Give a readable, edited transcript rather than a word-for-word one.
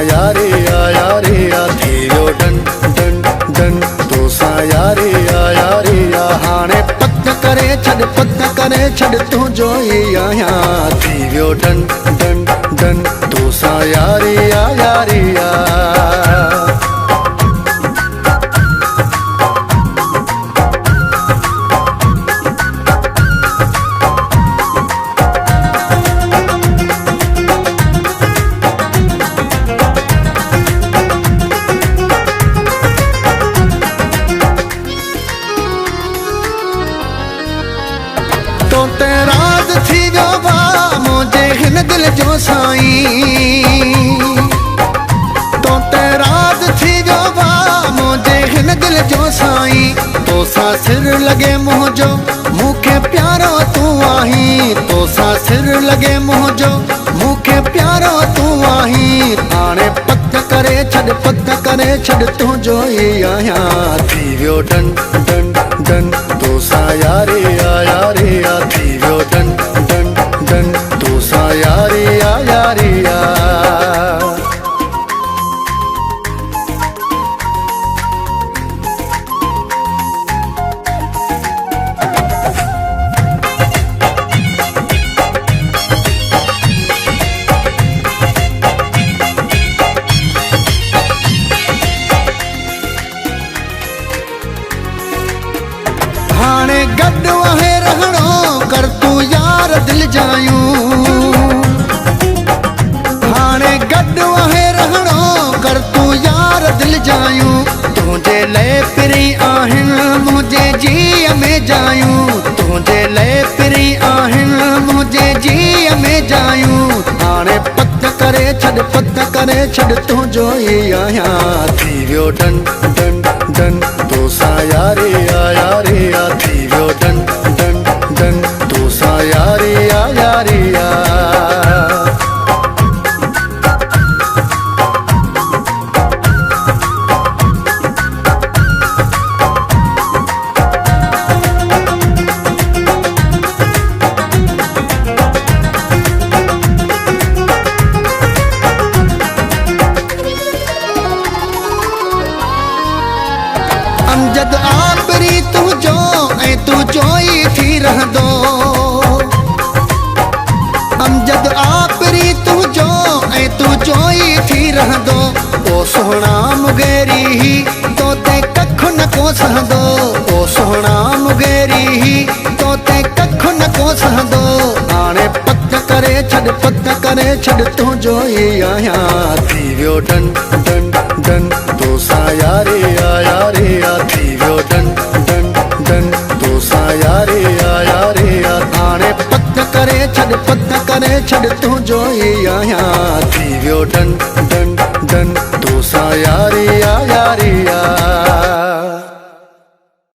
यारे आ थी वियो डन डन डन तोसां यारे आ हाणे पत करे छॾ तुंहिंजो ई आहियां थी वियो डन डन डन तोसां यारे आ तो राज थी वियो बा मुंहिंजे हिन दिल जो साईं तो राज थी वियो बा मुंहिंजे हिन दिल जो साईं तोसां सिर लॻे मुंहिंजो मूंखे प्यारो तूं आहीं तोसां सिर लॻे मुंहिंजो मूंखे प्यारो तूं आहीं हाणे पत करे छॾ तुंहिंजो ई आहियां थी वियो डन डन डन तोसां यारे आ थी वियो डन डन डन तोसां यारे आ हाणे गॾु आहे रहणो कर तूं यार दिल जायूं हाणे गॾु आहे रहणो कर तूं यार दिल जायूं तुंहिंजे लाइ पिरी आहिनि मुंहिंजे जीअ में जायूं तुंहिंजे लाइ पिरी आहिनि मुंहिंजे जीअ में जायूं हाणे पत करे छॾ तुंहिंजो ई आहियां थी वियो डन डन डन तोसां यारे आ थी वियो डन डन डन तोसां यारे आ अमजद आखिरी तुंहिंजो ऐं तुंहिंजो ई थी रहंदो अमजद आखिरी तुंहिंजो ऐं तुंहिंजो ई थी रहंदो ओ सोहणा मुगेरी तो ते कख न को सहंदो ओ सोहणा मुगेरी तो ते कख न को सहंदो हाणे पत करे छॾ तुंहिंजो ई आहियां थी वियो डन डन डन तोसां यारे आ थी वियो डन डन डन तोसां यारे आ हाणे पत करे छॾ तुंहिंजो ई आहियां थी वियो डन डन डन तोसां यारे